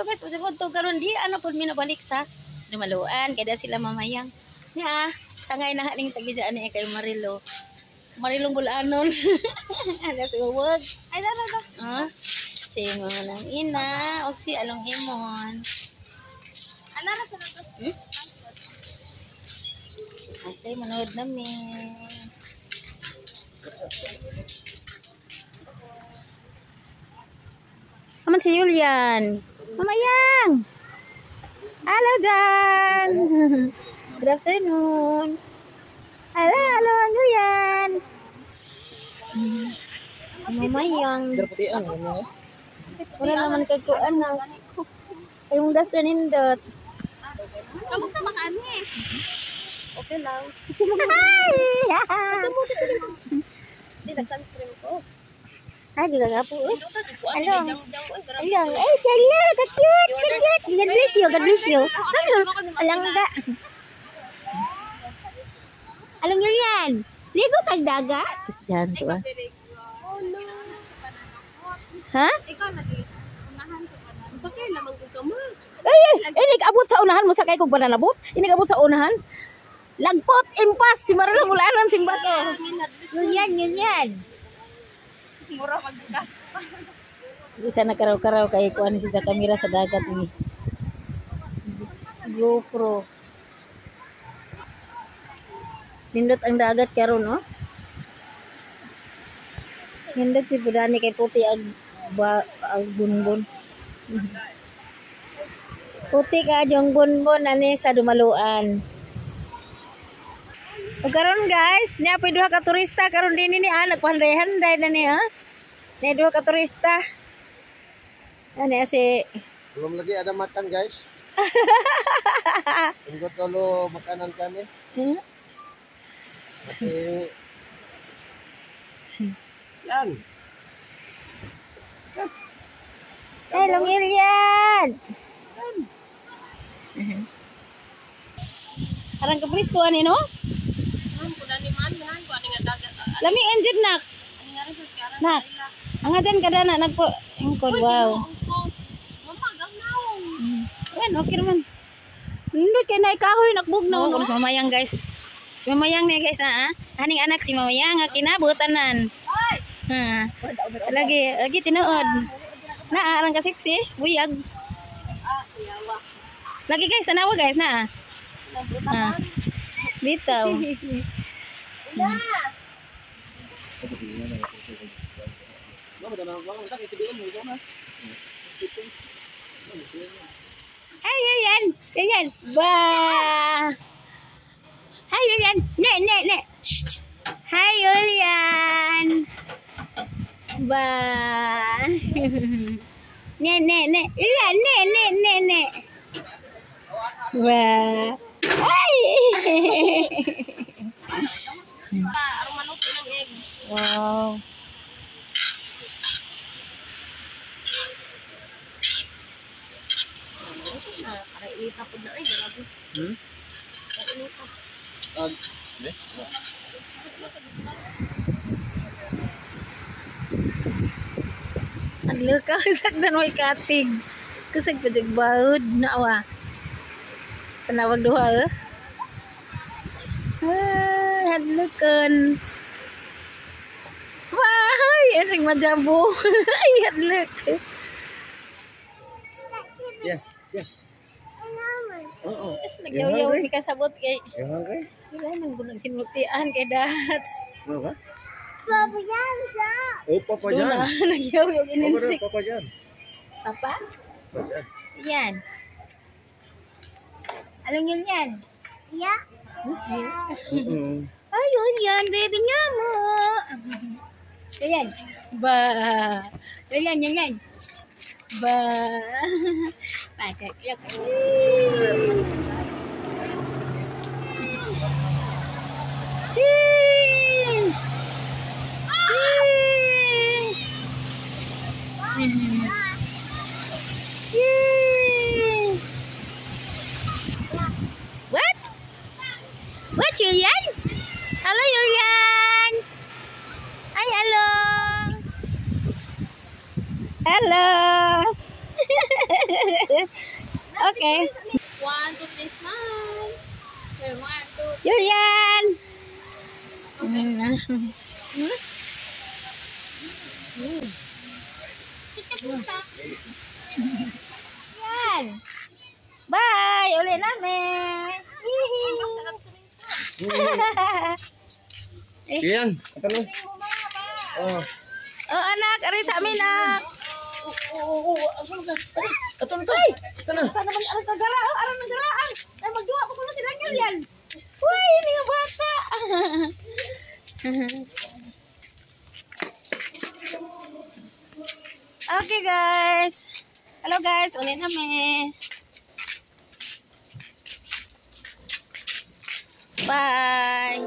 Halo guys, pagod to karon di ano pud mi nabalik sa Dumaluan kada sila mamayang. Nya, sangay na ning tagijaan ni kay Marilo. Marilong bulanon. Ada si wag. Ay da. Si manang ina og si along imon. Ana ra sa to. Okay, manood namin. Aman si Julian. Mamayang. Halo Jan. Good afternoon. Halo Julian. Mamayang. Wala naman kagkuan na. Ay mong daster nindot. Kamusta ba ka ani? Okay lang. Di nag-sunscreen ko. Ay, di ka po. Ano? Alang. Ay, sala. Ka-cute. God bless you. God bless you. Alang ka. Along yun yan. Ligo kag daga. Tapos dyan to ah. Ha? Ikaw unahan sa banan. So kaya lamang ko ka mo. Ay, nag-abot sa unahan mo sa kay kong bananabot. Nag-abot sa unahan. Lagpot, impas. Si Marilo Mulanan, simbato. Yun yan. Mura magbukas. Isa nagkaraw-karaw kay kuan si sa kamera sa dagat ni. GoPro. Nindot ang dagat karon no? Nindot si Budani kay puti ang bunbon. Puti ka yung bunbon ani sa Dumaluan. O karon guys, niya pwede duha ka turista karon din ni nagpahanday-handay na ni ha. Niya duha ka turista. Ano si belum lagi ada makan guys. Tunggu dulu makanan kami. Masih yan. Long Irian. Arang kapris ko ani no? Lami enjud nak. Nak. Ang ajan kada na nagpo engkod wow. Wan okay naman. Nindot kay nay kahoy nakbugnaw no si Mamayang guys. Si Mamayang ni guys ha. Haning anak si Mamayang nga kinabutan. Ha. Lagi tinuod. Na arang ka sexy, buyag. Lagi guys tanawa guys na. Bitaw. Hai Yulian. Ba. Hai Yulian. Nek. Hai Yulian. Ba. Nek. Yulian, nek. Ba. Hai. Wow. Inita po na ay grabe. Inita. Adlo ka sakdan way katig. Kusag pajag baud naawa. Panawag duha hadlo kon. Wah, ering majabo. Hadlo. Yes. Oo. Nagyaw-yaw ni kasabot kay. Ewan kay. Wala nang bunag sinultian kay dats. Ano ba? Papa yan sa. Oh, Papa Jan. Nagyaw-yaw ininsik. Papa Jan. Papa? Papa Jan. Yan. Along yun yan? Ya. Ayun yan, baby nga mo. Yan. Ba. Yan. Ba. Patak. Yak. What, Julian? Hello, Julian. Hi, hello. Hello. Okay. 1, 2, 3, smile. Okay, 1, 2, Julian! Yan! Bye! Uli namin! Yan. Ito na. Oh. Oh, anak! Aray sa amin, nak! Ito na. Ito na. Saan naman ang kagara? Oh, aram ng garaan! Ay, magduwa pa ko na si Daniel yan! Uy, hindi nga bata! Okay, guys! Hello, guys! Uli namin! Bye!